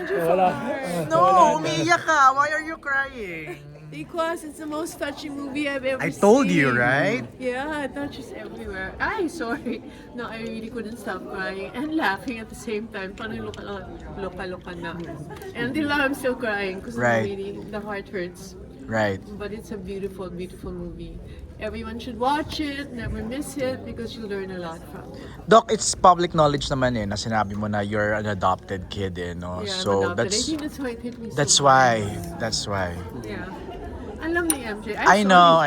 Wala. No, umiiyak ka. Why are you crying? Because it's the most touching movie I've ever I seen. told you, right? Yeah, it touches everywhere. Ay, sorry. No, I really couldn't stop crying and laughing at the same time. Parang loka-loka na. And until now, I'm still crying because Right. really, the heart hurts. Right. But it's a beautiful, beautiful movie. Everyone should watch it, never miss it, because you'll learn a lot from it. Doc, it's public knowledge naman na sinabi mo na you're an adopted kid no? Yeah, So I'm adopted. I that's think that's why it hit me that's so why. hard. That's why. Yeah. Alam ni MJ. I know.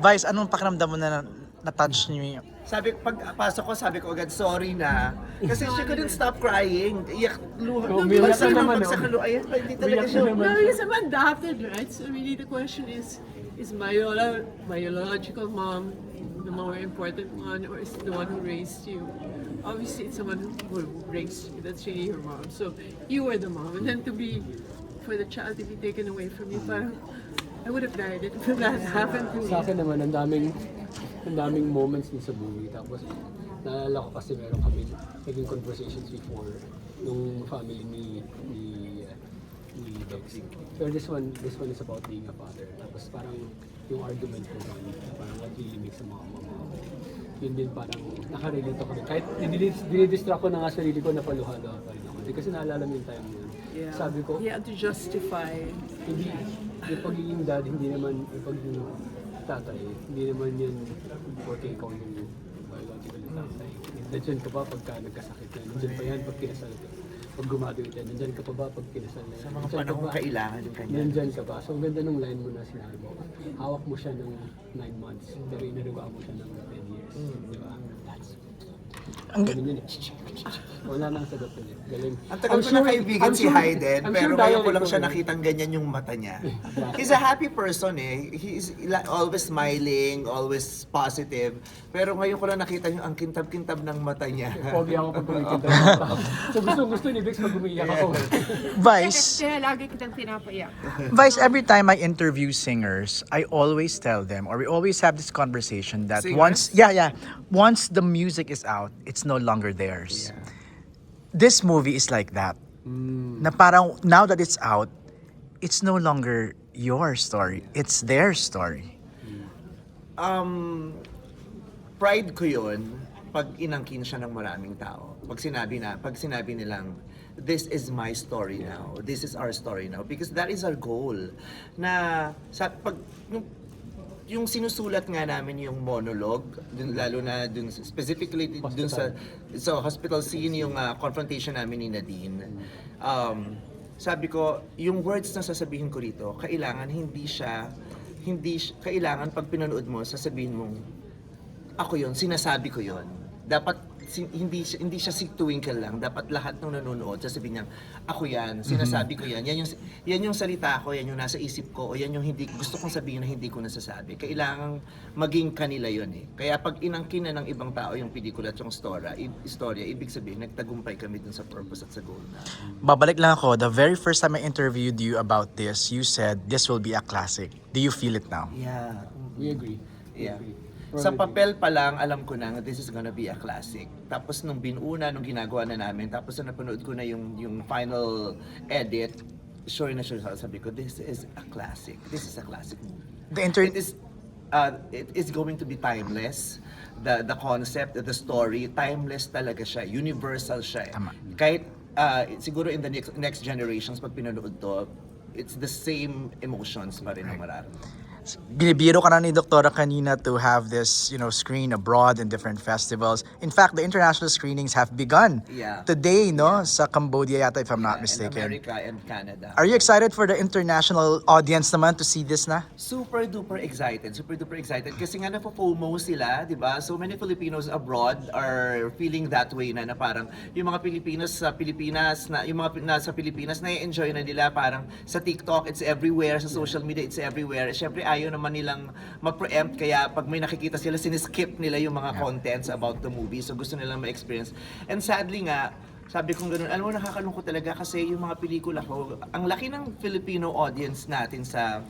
Vice, anong pakiramdam mo na na-touch niyo yung... Sabi, pagpasok ko, sabi ko agad, sorry na. Kasi she couldn't stop crying. Iyak, luha. Umiyak ka naman, Bagsak ang luha. Ayan, hindi talaga siya. No, because I'm adopted, right? So really the question is my biological mom the more important one, or is it the one who raised you? Obviously, it's someone who raised you. That's really your mom. So you were the mom, and then for the child to be taken away from you, parang I would have died if that happened to me. Sa akin naman, ang daming moments din sa movie. Tapos, naalala ko kasi meron kami naging conversations before nung family ni Bex. So this one is about being a father. Tapos parang yung argument ko parang what really makes a mom a mom. Yun din parang nakarelate ako. Kahit dinidistract ko na nga sarili ko, napaluha-luha pa rin ako. Kasi naalala mo yung time yun. Yeah. Sabi ko, He had to justify. hindi, yung pagiging dad, hindi naman yung pagiging tatay, hindi naman yan porque ikaw yung biological tatay. Nandiyan ka ba pagka nagkasakit na? Nandiyan pa yan pag kinasal ka. Pag gumadulit yan, nandiyan ka pa ba pag kinasal na yan? Sa mga panahon kailangan yung kanya. Nandiyan ka pa. So ang ganda nung line mo na sinabi mo, hawak mo siya ng 9 months, pero inaruga mo siya ng 10 years. Di ba? Ang Ganun yun eh. Wala nang sagot ulit. Galing. Ang tagal ko na kaibigan si Hayden, pero ngayon ko lang siya nakita. nakitang ganyan yung mata niya. He's a happy person eh. He's always smiling, always positive. Pero ngayon ko lang nakita yung ang kintab-kintab ng mata niya. Pogi ako pag kumikita. So gusto ni Vix pag umiiyak ako. Vice, Kaya lagi kitang pinapaiyak. Vice, every time I interview singers, I always tell them, or we always have this conversation that Singers? once the music is out, it's no longer theirs. This movie is like that. Na parang, now that it's out, it's no longer your story. It's their story. Pride ko yun pag inangkin siya ng maraming tao. Pag sinabi nilang, this is my story now. This is our story now. Because that is our goal. Na yung sinusulat nga namin yung monologue, lalo na specifically dun sa hospital scene, yung confrontation namin ni Nadine. Sabi ko, yung words na sasabihin ko rito, kailangan kailangan pag pinanood mo, sasabihin mong, ako yon, sinasabi ko yon. Dapat hindi siya si Twinkle lang. Dapat lahat ng nanonood sasabihin niya, ako yan, sinasabi ko yan. Yan yung salita ko, yan yung nasa isip ko, o yan yung hindi gusto kong sabihin na hindi ko nasasabi. Kailangan maging kanila yon eh. Kaya pag inangkin na ng ibang tao yung pelikula at yung istorya, ibig sabihin nagtagumpay kami dun sa purpose at sa goal na. Babalik lang ako, the very first time I interviewed you about this, you said, this will be a classic. Do you feel it now? Yeah. We agree. Yeah. Sa papel pa lang, alam ko na this is gonna be a classic. Tapos nung nung ginagawa na namin, tapos nung napanood ko na yung final edit, sure sabi ko, this is a classic. This is a classic movie. It is going to be timeless. The concept, the story, timeless talaga siya. Universal siya. Tama. Kahit siguro in the next generations, pag pinanood to, it's the same emotions pa rin ang mararamdaman. Binibiro ka na ni Doktora kanina to have this, screen abroad in different festivals. In fact, the international screenings have begun today, no? Sa Cambodia yata, if I'm not mistaken. In America and Canada. Are you excited for the international audience naman to see this na? Super duper excited kasi nga FOMO sila, 'di ba? So many Filipinos abroad are feeling that way na parang yung mga Pilipinos sa Pilipinas na yung mga nasa Pilipinas na enjoy na nila parang sa TikTok, it's everywhere, sa social media it's everywhere. Syempre ayaw naman nilang ma-preempt kaya pag may nakikita sila siniskip nila yung mga contents about the movie. So gusto nilang ma-experience. And sadly nga sabi kong gano'n, alam mo, nakakalungkot talaga kasi yung mga pelikula ko, ang laki ng Filipino audience natin sa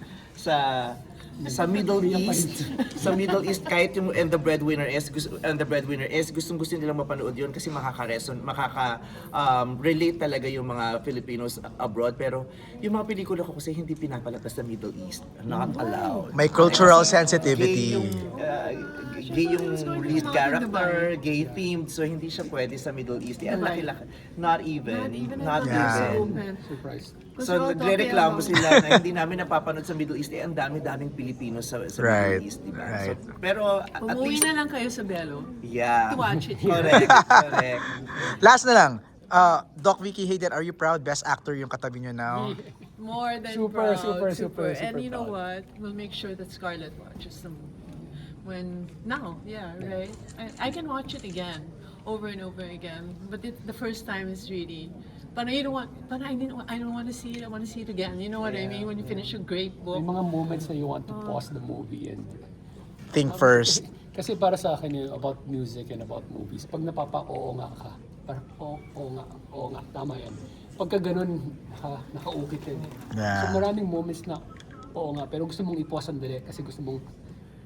Middle East. Sa Middle East, kahit yung And the Breadwinner is, gustong-gusto nilang mapanood yun kasi relate talaga yung mga Filipinos abroad. Pero yung mga pelikula ko kasi hindi pinapalabas sa Middle East. Not allowed. May cultural Gay sensitivity. yung lead character, gay themed, so hindi siya pwede sa Middle East. Ang laki-laki. Not even. Not Yeah. even. Surprised. So nagre-reklamo sila na hindi namin napapanood sa Middle East. Ang dami-daming Pilipino sa Right. Middle East, di ba? Right. So, pero at Umuwi least, na lang kayo sa Belo. yeah. To watch it. Correct, correct. Last na lang. Doc Vicky Hayden, are you proud? Best actor yung katabi nyo now. More than Super, proud. super And you know proud. what? We'll make sure that Scarlett watches the movie. Right? I can watch it again, over and over again. But the first time is really, but I don't want to see it. I want to see it again. You know what I mean? When you finish a great May book. mga moments na you want to pause the movie and Think first. kasi para sa akin yung about music and about movies, pag napapa-oo nga ka, parang oo nga, tama yan. Pagka ganun, nakaukit yan. Yeah. So maraming moments na oo nga, pero gusto mong i-pause sandali kasi gusto mong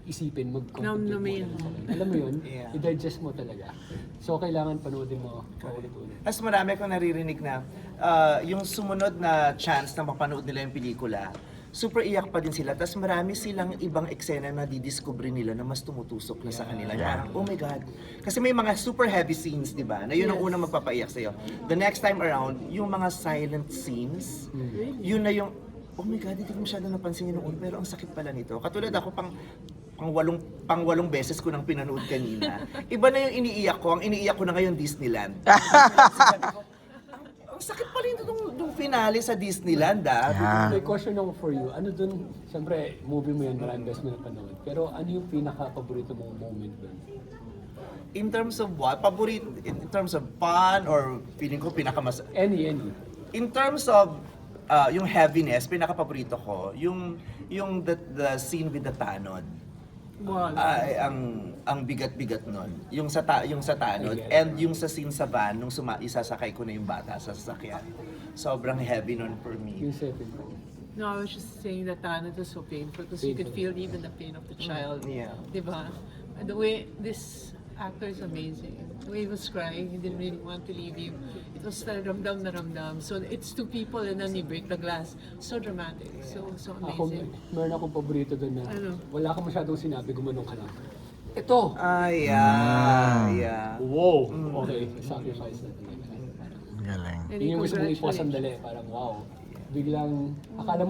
isipin, mag-contemplate Namnamin. mo. Alam mo yun, Yeah. i-digest mo talaga. So kailangan panoodin mo paulit-ulit. Mas marami akong naririnig na yung sumunod na chance na mapanood nila yung pelikula, super iyak pa din sila. Tapos marami silang ibang eksena na didiscover nila na mas tumutusok na sa kanila. Parang, oh my God. Kasi may mga super heavy scenes, di ba? Na yun ang unang magpapaiyak sa'yo. The next time around, yung mga silent scenes, yun na yung, oh my God, hindi ko masyado napansin yun noon, pero ang sakit pala nito. Katulad ako, pang walong beses ko nang pinanood kanina. Iba na yung iniiyak ko. Ang iniiyak ko na ngayon, Disneyland. Sabi ko, ang sakit pala yung finale sa Disneyland, Yeah. May question ako for you. Ano dun, siyempre, movie mo yan, maraming beses mo napanood. Pero ano yung pinaka-paborito mong moment dun? In terms of what? Paborito, in terms of fun or feeling ko Any. In terms of yung heaviness, pinaka-paborito ko, yung the scene with the tanod. Wow. Ay, ang bigat-bigat nun. Yung sa tanod and yung sa scene sa van nung isasakay ko na yung bata sa sasakyan. Sobrang heavy nun for me. Yung second mo. No, I was just saying that Tanit was so painful because you could feel even the pain of the child. Yeah. Diba? And the way this actor is amazing. The way he was crying, he didn't really want to leave you. It was ramdam na ramdam. So it's two people and then he break the glass. So dramatic. So Ako, amazing. meron akong paborito dun na Ano? wala ka masyadong sinabi, gumanong ka lang. Ito! Yeah. Wow! Okay, sacrifice natin. Galing. And Yun yung gusto mong congratulations. i-pause sandali, parang wow. Biglang, akala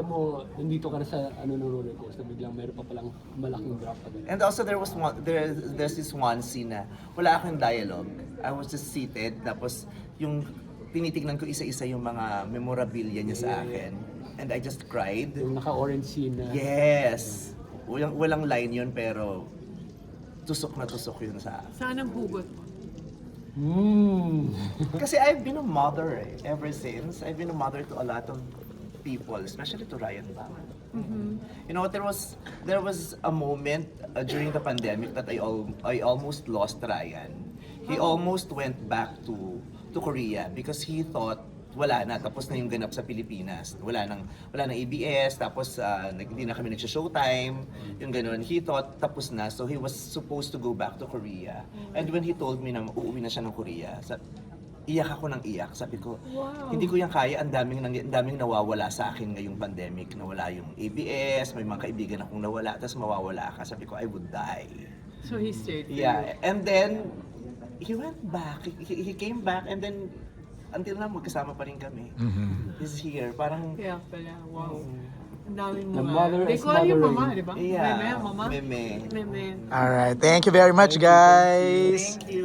mo nandito ka na sa ng roller coaster, biglang meron pa palang malaking drop agad. And also there's this one scene na wala akong dialogue. I was just seated, tapos yung tinitignan ko isa-isa yung mga memorabilia niya sa akin. And I just cried. Yung naka-orange scene na, Yes! Walang line yun, pero tusok na tusok yun sa akin. Saan ang hugot mo? Kasi I've been a mother ever since. I've been a mother to a lot of people, especially to Ryan Bang. You know, there was a moment during the pandemic that I almost lost Ryan. He almost went back to Korea because he thought wala na, tapos na yung ganap sa Pilipinas. Wala nang ABS, tapos hindi na kami nagsha-showtime, yung ganun. He thought tapos na, so he was supposed to go back to Korea. And when he told me na uuwi na siya ng Korea, iyak ako ng iyak. Sabi ko, hindi ko yan kaya, ang daming nawawala sa akin ngayong pandemic. Nawala yung ABS, may mga kaibigan akong nawala, tapos mawawala ka. Sabi ko, I would die. So he stayed. Yeah, and then he went back. He came back, and then until now magkasama pa rin kami. He's here, parang Kaya pala, wow. Ang daming The mga. mother They is call you mothering. mama, di ba? yeah, Meme, mama. meme. Meme. Alright, thank you very much, guys. Thank you.